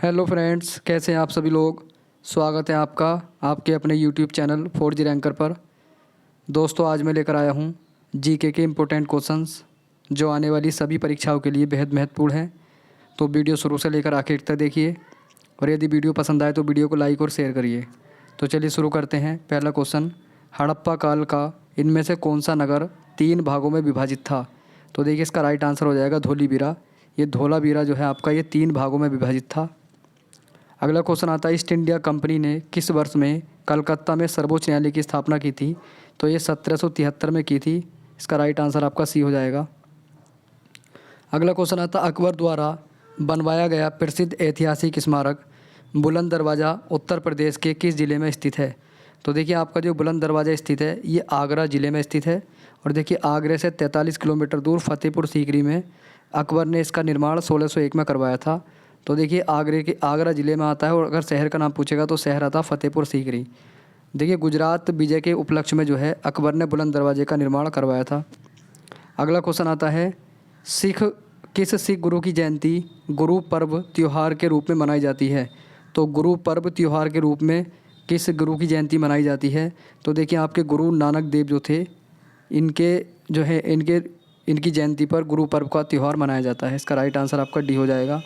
Hello friends, कैसे हैं आप सभी लोग। स्वागत है आपका आपके अपने यूट्यूब चैनल 4G रैंकर पर। दोस्तों, आज मैं लेकर आया हूं जीके के इम्पोर्टेंट क्वेश्चंस जो आने वाली सभी परीक्षाओं के लिए बेहद महत्वपूर्ण हैं। तो वीडियो शुरू से लेकर आखिर तक देखिए और यदि वीडियो पसंद आए तो वीडियो को लाइक और शेयर करिए। तो चलिए शुरू करते हैं। पहला क्वेश्चन, हड़प्पा काल का इनमें से कौन सा नगर 3 भागों में विभाजित था। तो देखिए, इसका राइट आंसर हो जाएगा धोलावीरा। ये धोलावीरा जो है आपका, ये 3 भागों में विभाजित था। अगला क्वेश्चन आता है, ईस्ट इंडिया कंपनी ने किस वर्ष में कलकत्ता में सर्वोच्च न्यायालय की स्थापना की थी। तो ये 1773 में की थी। इसका राइट आंसर आपका सी हो जाएगा। अगला क्वेश्चन आता है, अकबर द्वारा बनवाया गया प्रसिद्ध ऐतिहासिक स्मारक बुलंद दरवाज़ा उत्तर प्रदेश के किस ज़िले में स्थित है। तो देखिए, आपका जो बुलंद दरवाज़ा स्थित है ये आगरा ज़िले में स्थित है। और देखिए, आगरे से 43 किलोमीटर दूर फतेहपुर सीकरी में अकबर ने इसका निर्माण 1601 में करवाया था। तो देखिए, आगरा ज़िले में आता है। और अगर शहर का नाम पूछेगा तो शहर आता फतेहपुर सीकरी। देखिए, गुजरात विजय के उपलक्ष्य में जो है अकबर ने बुलंद दरवाजे का निर्माण करवाया था। अगला क्वेश्चन आता है, किस सिख गुरु की जयंती गुरु पर्व त्यौहार के रूप में मनाई जाती है। तो गुरु पर्व त्यौहार के रूप में किस गुरु की जयंती मनाई जाती है। तो देखिए, आपके गुरु नानक देव जो थे, इनकी जयंती पर गुरु पर्व का त्यौहार मनाया जाता है। इसका राइट आंसर आपका डी हो जाएगा।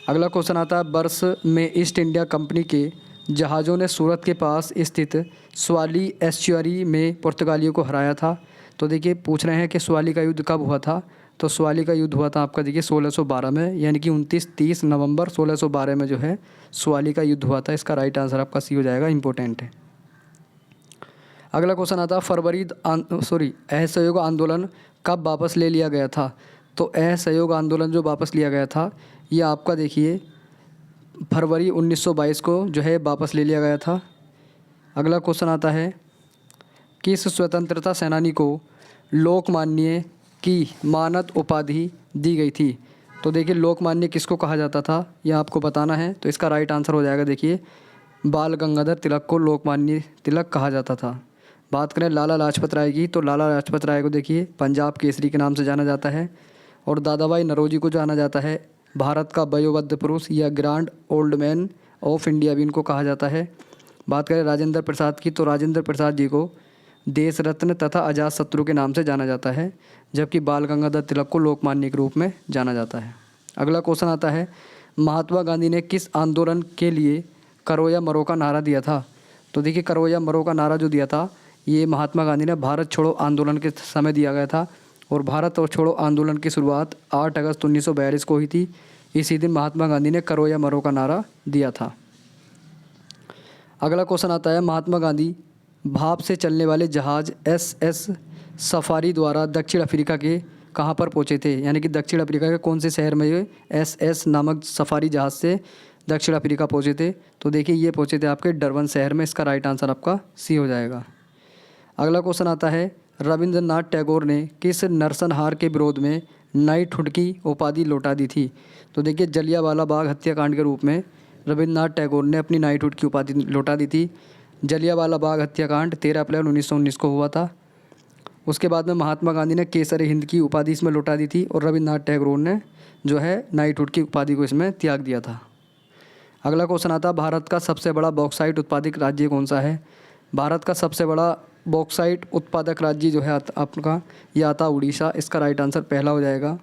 अगला क्वेश्चन आता है, वर्ष में ईस्ट इंडिया कंपनी के जहाज़ों ने सूरत के पास स्थित स्वाली एस्चुअरी में पुर्तगालियों को हराया था। तो देखिए, पूछ रहे हैं कि स्वाली का युद्ध कब हुआ था। तो स्वाली का युद्ध हुआ था आपका देखिए 1612 में, यानी कि 29-30 नवंबर 1612 में जो है स्वाली का युद्ध हुआ था। इसका राइट आंसर आपका सी हो जाएगा, इंपॉर्टेंट है। अगला क्वेश्चन आता है, असहयोग आंदोलन कब वापस ले लिया गया था। तो असहयोग आंदोलन जो वापस लिया गया था ये आपका देखिए फरवरी 1922 को जो है वापस ले लिया गया था। अगला क्वेश्चन आता है, किस स्वतंत्रता सेनानी को लोकमान्य की मानद उपाधि दी गई थी। तो देखिए, लोकमान्य किसको कहा जाता था यह आपको बताना है। तो इसका राइट आंसर हो जाएगा देखिए, बाल गंगाधर तिलक को लोकमान्य तिलक कहा जाता था। बात करें लाला लाजपत राय की, तो लाला लाजपत राय को देखिए पंजाब केसरी के नाम से जाना जाता है। और दादाभाई नौरोजी को जाना जाता है भारत का वयोवृद्ध पुरुष या grand old man of India भी इनको कहा जाता है। बात करें राजेंद्र प्रसाद की, तो राजेंद्र प्रसाद जी को देश रत्न तथा अजात शत्रु के नाम से जाना जाता है, जबकि बाल गंगाधर तिलक को लोकमान्य के रूप में जाना जाता है। अगला क्वेश्चन आता है, महात्मा गांधी ने किस आंदोलन के लिए करो या मरो का नारा दिया था। तो देखिए, करो या मरो का नारा जो दिया था ये महात्मा गांधी ने भारत छोड़ो आंदोलन के समय दिया गया था। और भारत और छोड़ो आंदोलन की शुरुआत 8 अगस्त 1942 को हुई थी। इसी दिन महात्मा गांधी ने करो या मरो का नारा दिया था। अगला क्वेश्चन आता है, महात्मा गांधी भाप से चलने वाले जहाज़ SS सफारी द्वारा दक्षिण अफ्रीका के कहाँ पर पहुँचे थे, यानी कि दक्षिण अफ्रीका के कौन से शहर में ये SS नामक सफारी जहाज़ से दक्षिण अफ्रीका पहुँचे थे। तो देखिए, ये पहुँचे थे आपके डरबन शहर में। इसका राइट आंसर आपका सी हो जाएगा। अगला क्वेश्चन आता है, रविंद्रनाथ टैगोर ने किस नरसंहार के विरोध में नाइटहुड की उपाधि लौटा दी थी। तो देखिए, जलियांवाला बाग हत्याकांड के रूप में रविंद्रनाथ टैगोर ने अपनी नाइटहुड की उपाधि लौटा दी थी। जलियांवाला बाग हत्याकांड 13 अप्रैल 1919 को हुआ था। उसके बाद में महात्मा गांधी ने केसर हिंद की उपाधि इसमें लौटा दी थी और रविंद्रनाथ टैगोर ने जो है नाइटहुड की उपाधि को इसमें त्याग दिया था। अगला क्वेश्चन आता है, भारत का सबसे बड़ा बॉक्साइट उत्पादक राज्य कौन सा है। भारत का सबसे बड़ा बॉक्साइट उत्पादक राज्य जो है आपका यह आता उड़ीसा। इसका राइट आंसर पहला हो जाएगा।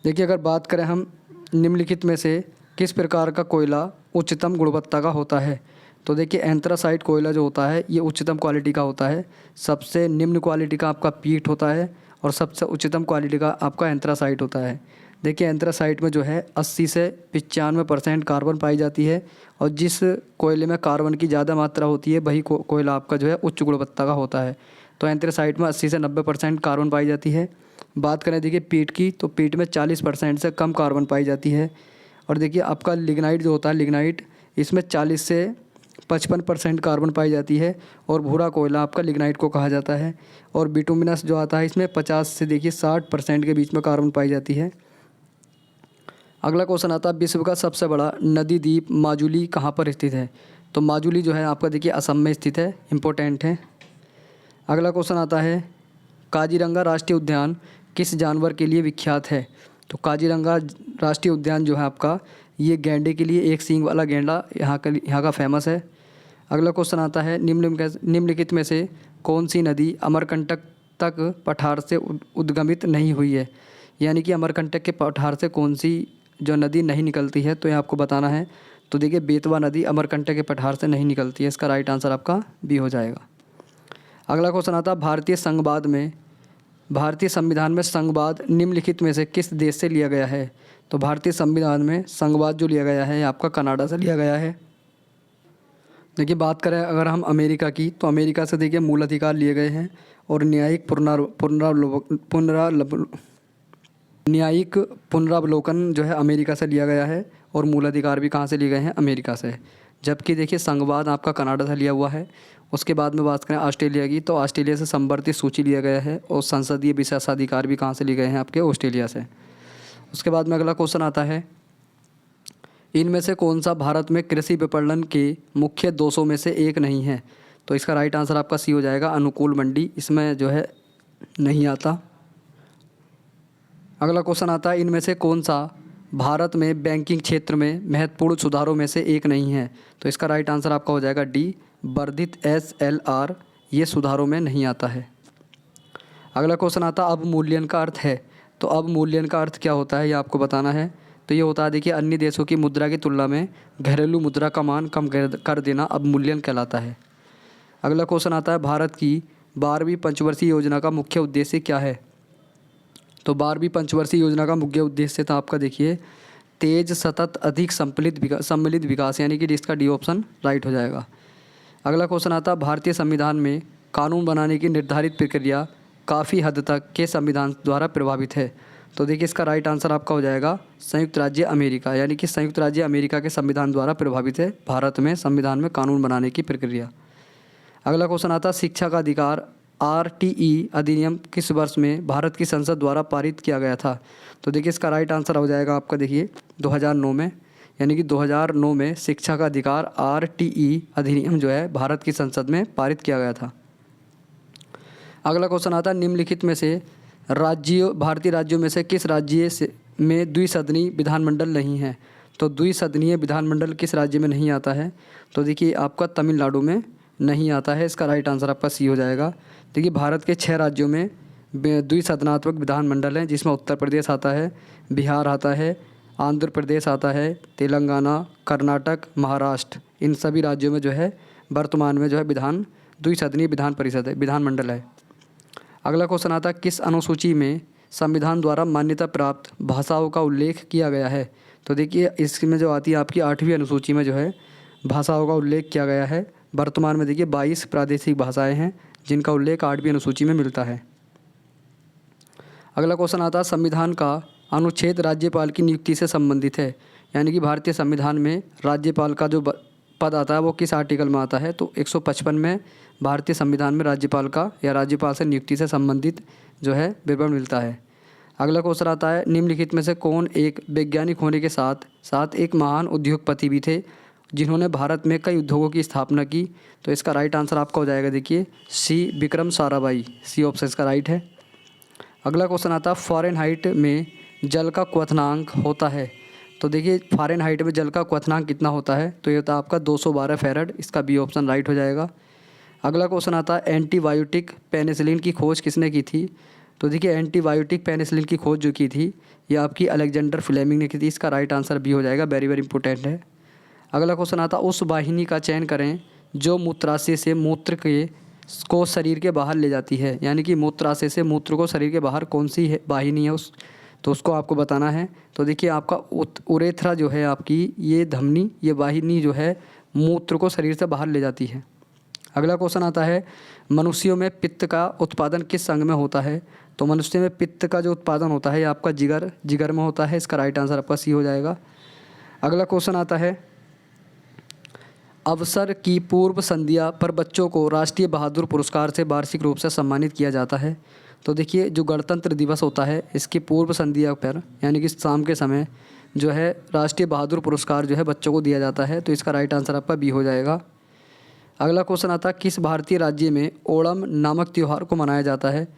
देखिए, अगर बात करें हम निम्नलिखित में से किस प्रकार का कोयला उच्चतम गुणवत्ता का होता है। तो देखिए, एंथ्रासाइट कोयला जो होता है ये उच्चतम क्वालिटी का होता है। सबसे निम्न क्वालिटी का आपका पीट होता है और सबसे उच्चतम क्वालिटी का आपका एंथ्रासाइट होता है। देखिए, एंथ्रासाइट में जो है 80 से 95% कार्बन पाई जाती है। और जिस कोयले में कार्बन की ज़्यादा मात्रा होती है वही कोयला आपका जो है उच्च गुणवत्ता का होता है। तो एंथ्रासाइट में 80 से 90% कार्बन पाई जाती है। बात करें देखिए पीट की, तो पीट में 40% से कम कार्बन पाई जाती है। और देखिए, आपका लिग्नाइट जो होता है, लिग्नाइट इसमें 40 से 55% कार्बन पाई जाती है। और भूरा कोयला आपका लिग्नाइट को कहा जाता है। और बिटुमिनस जो आता है इसमें 50 से देखिए 60% के बीच में कार्बन पाई जाती है। अगला क्वेश्चन आता है, विश्व का सबसे बड़ा नदी द्वीप माजुली कहाँ पर स्थित है। तो माजुली जो है आपका देखिए असम में स्थित है, इम्पोर्टेंट है। अगला क्वेश्चन आता है, काजीरंगा राष्ट्रीय उद्यान किस जानवर के लिए विख्यात है। तो काजीरंगा राष्ट्रीय उद्यान जो है आपका, ये गैंडे के लिए एक सींग वाला गैंडा यहाँ का फेमस है। अगला क्वेश्चन आता है, निम्नलिखित में से कौन सी नदी अमरकंटक तक पठार से उद्गमित नहीं हुई है? यानी कि अमरकंटक के पठार से कौन सी जो नदी नहीं निकलती है, तो ये आपको बताना है। तो देखिए बेतवा नदी अमरकंटक के पठार से नहीं निकलती है, इसका राइट आंसर आपका बी हो जाएगा। अगला क्वेश्चन आता है, भारतीय संविधान में संघवाद निम्नलिखित में से किस देश से लिया गया है? तो भारतीय संविधान में संघवाद जो लिया गया है ये आपका कनाडा से लिया गया है। देखिए बात करें अगर हम अमेरिका की, तो अमेरिका से देखिए मूल अधिकार लिए गए हैं और न्यायिक पुनरावलोकन जो है अमेरिका से लिया गया है और मूल अधिकार भी कहाँ से लिए गए हैं? अमेरिका से। जबकि देखिए संघवाद आपका कनाडा से लिया हुआ है। उसके बाद में बात करें ऑस्ट्रेलिया की, तो ऑस्ट्रेलिया से संवर्धित सूची लिया गया है और संसदीय विशेषाधिकार भी कहाँ से लिए गए हैं? आपके ऑस्ट्रेलिया से। उसके बाद में अगला क्वेश्चन आता है, इनमें से कौन सा भारत में कृषि विपणन के मुख्य दोषों में से एक नहीं है? तो इसका राइट आंसर आपका सी हो जाएगा, अनुकूल मंडी इसमें जो है नहीं आता। अगला क्वेश्चन आता है, इनमें से कौन सा भारत में बैंकिंग क्षेत्र में महत्वपूर्ण सुधारों में से एक नहीं है? तो इसका राइट आंसर आपका हो जाएगा डी, वर्धित SLR ये सुधारों में नहीं आता है। अगला क्वेश्चन आता है, अवमूल्यन का अर्थ है। तो अवमूल्यन का अर्थ क्या होता है ये आपको बताना है। तो ये होता है देखिए अन्य देशों की मुद्रा की तुलना में घरेलू मुद्रा का मान कम कर देना अवमूल्यन कहलाता है। अगला क्वेश्चन आता है, भारत की 12वीं पंचवर्षीय योजना का मुख्य उद्देश्य क्या है? तो 12वीं पंचवर्षीय योजना का मुख्य उद्देश्य था आपका देखिए तेज सतत अधिक सम्मिलित विकास, यानी कि जिसका डी ऑप्शन राइट हो जाएगा। अगला क्वेश्चन आता है, भारतीय संविधान में कानून बनाने की निर्धारित प्रक्रिया काफ़ी हद तक के संविधान द्वारा प्रभावित है। तो देखिए इसका राइट आंसर आपका हो जाएगा संयुक्त राज्य अमेरिका, यानी कि संयुक्त राज्य अमेरिका के संविधान द्वारा प्रभावित है भारत में संविधान में कानून बनाने की प्रक्रिया। अगला क्वेश्चन आता है, शिक्षा का अधिकार RTE अधिनियम किस वर्ष में भारत की संसद द्वारा पारित किया गया था? तो देखिए इसका राइट आंसर हो जाएगा आपका देखिए 2009 में, यानी कि 2009 में शिक्षा का अधिकार RTE अधिनियम जो है भारत की संसद में पारित किया गया था। अगला क्वेश्चन आता है, निम्नलिखित में से भारतीय राज्यों में से किस राज्य से में द्विसदनीय विधानमंडल नहीं है? तो द्विसदनीय विधानमंडल किस राज्य में नहीं आता है? तो देखिए आपका तमिलनाडु में नहीं आता है, इसका राइट आंसर आपका सी हो जाएगा। देखिए भारत के 6 राज्यों में द्विसदनात्मक विधानमंडल हैं, जिसमें उत्तर प्रदेश आता है, बिहार आता है, आंध्र प्रदेश आता है, तेलंगाना, कर्नाटक, महाराष्ट्र, इन सभी राज्यों में जो है वर्तमान में जो है द्विसदनीय विधानमंडल है। अगला क्वेश्चन आता है, किस अनुसूची में संविधान द्वारा मान्यता प्राप्त भाषाओं का उल्लेख किया गया है? तो देखिए इसमें जो आती है आपकी 8वीं अनुसूची में जो है भाषाओं का उल्लेख किया गया है। वर्तमान में देखिए 22 प्रादेशिक भाषाएं हैं जिनका उल्लेख 8वीं अनुसूची में मिलता है। अगला क्वेश्चन आता है, संविधान का अनुच्छेद राज्यपाल की नियुक्ति से संबंधित है, यानी कि भारतीय संविधान में राज्यपाल का जो पद आता है वो किस आर्टिकल में आता है? तो 155 में भारतीय संविधान में राज्यपाल का या राज्यपाल से नियुक्ति से संबंधित जो है विवरण मिलता है। अगला क्वेश्चन आता है, निम्नलिखित में से कौन एक वैज्ञानिक होने के साथ साथ एक महान उद्योगपति भी थे जिन्होंने भारत में कई उद्योगों की स्थापना की? तो इसका राइट आंसर आपका हो जाएगा देखिए सी, विक्रम साराभाई, सी ऑप्शन इसका राइट है। अगला क्वेश्चन आता है, फ़ारेनहाइट में जल का क्वथनांक होता है। तो देखिए फ़ारेनहाइट में जल का क्वथनांक कितना होता है? तो ये होता है आपका 212 फैरेड, इसका बी ऑप्शन राइट हो जाएगा। अगला क्वेश्चन आता है, एंटीबायोटिक पेनिसिलिन की खोज किसने की थी? तो देखिए एंटीबायोटिक पेनिसिलिन की खोज जो की थी ये आपकी अलेक्जेंडर फ्लेमिंग ने की थी, इसका राइट आंसर बी हो जाएगा, वेरी वेरी इंपॉर्टेंट है। अगला क्वेश्चन आता है, उस वाहिनी का चयन करें जो मूत्राशय से मूत्र को शरीर के बाहर ले जाती है, यानी कि मूत्राशय से मूत्र को शरीर के बाहर कौन सी वाहिनी है तो उसको आपको बताना है। तो देखिए आपका उरेथ्रा जो है आपकी ये धमनी, ये वाहिनी जो है मूत्र को शरीर से बाहर ले जाती है। अगला क्वेश्चन आता है, मनुष्यों में पित्त का उत्पादन किस अंग में होता है? तो मनुष्य में पित्त का जो उत्पादन होता है ये आपका जिगर में होता है, इसका राइट आंसर आपका सी हो जाएगा। अगला क्वेश्चन आता है, अवसर की पूर्व संध्या पर बच्चों को राष्ट्रीय बहादुर पुरस्कार से वार्षिक रूप से सम्मानित किया जाता है। तो देखिए जो गणतंत्र दिवस होता है इसकी पूर्व संध्या पर, यानी कि शाम के समय जो है राष्ट्रीय बहादुर पुरस्कार जो है बच्चों को दिया जाता है, तो इसका राइट आंसर आपका बी हो जाएगा। अगला क्वेश्चन आता है, किस भारतीय राज्य में ओणम नामक त्यौहार को मनाया जाता है?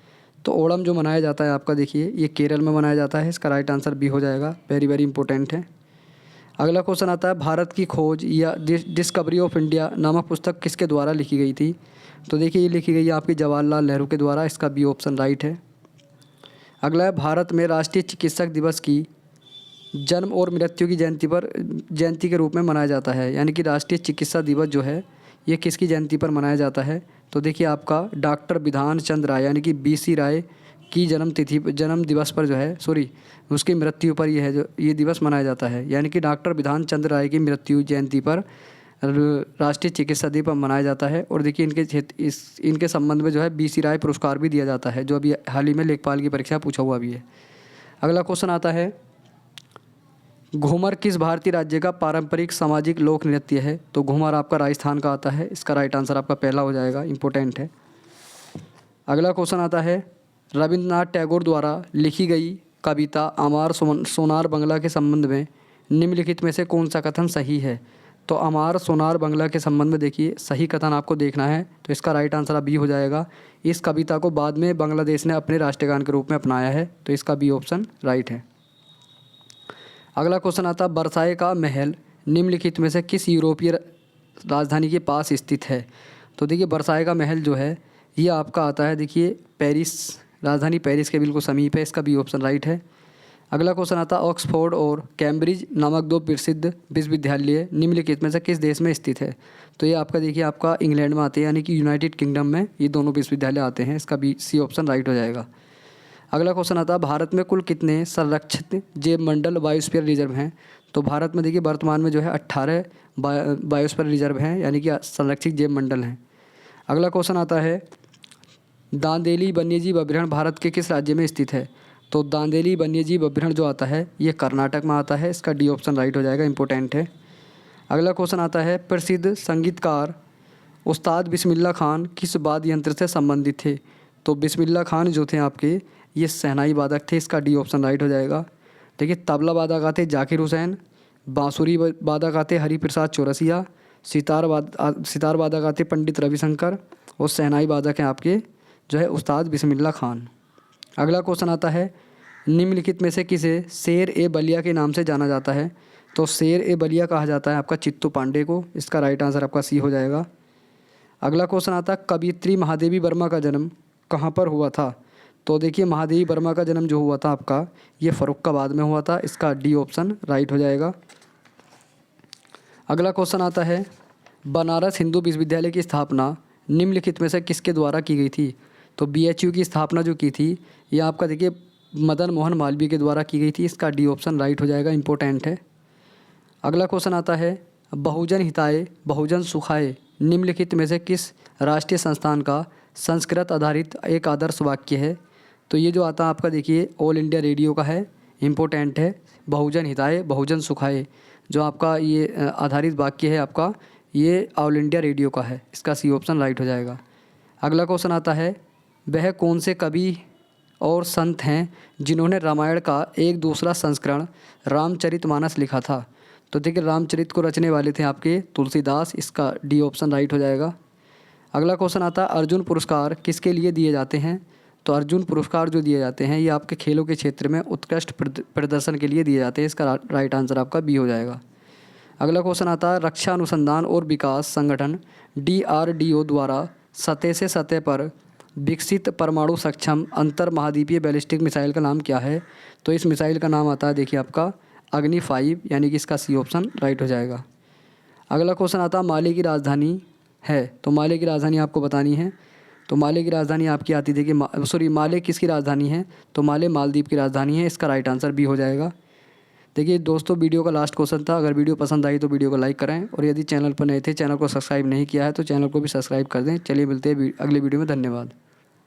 तो ओणम जो मनाया जाता है आपका देखिए ये केरल में मनाया जाता है, इसका राइट आंसर बी हो जाएगा। वेरी वेरी इंपॉर्टेंट है। अगला क्वेश्चन आता है भारत की खोज या डिस्कवरी ऑफ इंडिया नामक पुस्तक किसके द्वारा लिखी गई थी? तो देखिए ये लिखी गई है आपकी जवाहरलाल नेहरू के द्वारा, इसका बी ऑप्शन राइट है। अगला है भारत में राष्ट्रीय चिकित्सक दिवस की जन्म और मृत्यु की जयंती के रूप में मनाया जाता है, यानी कि राष्ट्रीय चिकित्सा दिवस जो है ये किसकी जयंती पर मनाया जाता है? तो देखिए आपका डॉक्टर बिधान चंद्र राय यानी कि BC राय की जन्म दिवस पर जो है उसकी मृत्यु पर ये दिवस मनाया जाता है, यानी कि डॉक्टर बिधान चंद्र राय की मृत्यु जयंती पर राष्ट्रीय चिकित्सा दिवस मनाया जाता है। और देखिए इनके संबंध में जो है BC राय पुरस्कार भी दिया जाता है, जो अभी हाल ही में लेखपाल की परीक्षा पूछा हुआ भी है। अगला क्वेश्चन आता है घूमर किस भारतीय राज्य का पारंपरिक सामाजिक लोक नृत्य है? तो घूमर आपका राजस्थान का आता है, इसका राइट आंसर आपका पहला हो जाएगा, इंपॉर्टेंट है। अगला क्वेश्चन आता है रविंद्रनाथ टैगोर द्वारा लिखी गई कविता अमार सोनार बंगला के संबंध में निम्नलिखित में से कौन सा कथन सही है? तो अमार सोनार बंगला के संबंध में देखिए सही कथन आपको देखना है, तो इसका राइट आंसर बी हो जाएगा। इस कविता को बाद में बांग्लादेश ने अपने राष्ट्रगान के रूप में अपनाया है, तो इसका बी ऑप्शन राइट है। अगला क्वेश्चन आता है वर्साय का महल निम्नलिखित में से किस यूरोपीय राजधानी के पास स्थित है? तो देखिए वर्साय का महल जो है ये आपका आता है देखिए पेरिस, राजधानी पेरिस के बिल्कुल समीप है, इसका बी ऑप्शन राइट है। अगला क्वेश्चन आता है ऑक्सफोर्ड और कैम्ब्रिज नामक दो प्रसिद्ध विश्वविद्यालय निम्नलिखित में से किस देश में स्थित है? तो ये आपका देखिए आपका इंग्लैंड में आते हैं, यानी कि यूनाइटेड किंगडम में ये दोनों विश्वविद्यालय आते हैं, इसका बी सी ऑप्शन राइट हो जाएगा। अगला क्वेश्चन आता है भारत में कुल कितने संरक्षित जैव मंडल बायोस्फीयर रिजर्व हैं? तो भारत में देखिए वर्तमान में जो है 18 बायोस्फीयर रिजर्व हैं, यानी कि संरक्षित जैव मंडल हैं। अगला क्वेश्चन आता है दांदेली वन्यजीव अभ्यारण्य भारत के किस राज्य में स्थित है? तो दांदेली वन्यजीव अभ्यारण्य जो आता है ये कर्नाटक में आता है, इसका डी ऑप्शन राइट हो जाएगा, इंपॉर्टेंट है। अगला क्वेश्चन आता है प्रसिद्ध संगीतकार उस्ताद बिस्मिल्लाह खान किस वाद्य यंत्र से संबंधित थे? तो बिस्मिल्लाह खान जो थे आपके ये शहनाई वादक थे, इसका डी ऑप्शन राइट हो जाएगा। देखिए तबला वादक आते जाकिर हुसैन, बांसुरी वादक आते हरिप्रसाद चौरसिया, सितार वादक आते पंडित रविशंकर और शहनाई वादक हैं आपके जो है उस्ताद बिस्मिल्लाह खान। अगला क्वेश्चन आता है निम्नलिखित में से किसे शेर ए बलिया के नाम से जाना जाता है? तो शेर ए बलिया कहा जाता है आपका चित्तू पांडे को, इसका राइट आंसर आपका सी हो जाएगा। अगला क्वेश्चन आता है कवयित्री महादेवी वर्मा का जन्म कहाँ पर हुआ था? तो देखिए महादेवी वर्मा का जन्म जो हुआ था आपका ये फर्रुखाबाद में हुआ था, इसका डी ऑप्शन राइट हो जाएगा। अगला क्वेश्चन आता है बनारस हिंदू विश्वविद्यालय की स्थापना निम्नलिखित में से किसके द्वारा की गई थी? तो BHU की स्थापना जो की थी ये आपका देखिए मदन मोहन मालवीय के द्वारा की गई थी, इसका डी ऑप्शन राइट हो जाएगा, इंपॉर्टेंट है। अगला क्वेश्चन आता है बहुजन हिताय बहुजन सुखाय निम्नलिखित में से किस राष्ट्रीय संस्थान का संस्कृत आधारित एक आदर्श वाक्य है? तो ये जो आता है आपका देखिए ऑल इंडिया रेडियो का है, इम्पोर्टेंट है। बहुजन हिताय बहुजन सुखाय जो आपका ये आधारित वाक्य है आपका ये ऑल इंडिया रेडियो का है, इसका सी ऑप्शन राइट हो जाएगा। अगला क्वेश्चन आता है वह कौन से कवि और संत हैं जिन्होंने रामायण का एक दूसरा संस्करण रामचरितमानस लिखा था? तो देखिए रामचरित को रचने वाले थे आपके तुलसीदास, इसका डी ऑप्शन राइट हो जाएगा। अगला क्वेश्चन आता है अर्जुन पुरस्कार किसके लिए दिए जाते हैं? तो अर्जुन पुरस्कार जो दिए जाते हैं ये आपके खेलों के क्षेत्र में उत्कृष्ट प्रदर्शन के लिए दिए जाते हैं, इसका राइट आंसर आपका बी हो जाएगा। अगला क्वेश्चन आता है रक्षा अनुसंधान और विकास संगठन DRDO द्वारा सतह से सतह पर विकसित परमाणु सक्षम अंतर महाद्वीपीय बैलिस्टिक मिसाइल का नाम क्या है? तो इस मिसाइल का नाम आता है देखिए आपका अग्नि 5, यानी कि इसका सी ऑप्शन राइट हो जाएगा। अगला क्वेश्चन आता है माले की राजधानी है, तो माले की राजधानी आपको बतानी है। तो माले की राजधानी आपकी आती देखिए माले किसकी राजधानी है? तो माले मालदीव की राजधानी है, इसका राइट आंसर बी हो जाएगा। देखिए दोस्तों वीडियो का लास्ट क्वेश्चन था, अगर वीडियो पसंद आई तो वीडियो को लाइक करें और यदि चैनल पर नए थे चैनल को सब्सक्राइब नहीं किया है तो चैनल को भी सब्सक्राइब कर दें। चलिए मिलते हैं अगले वीडियो में, धन्यवाद।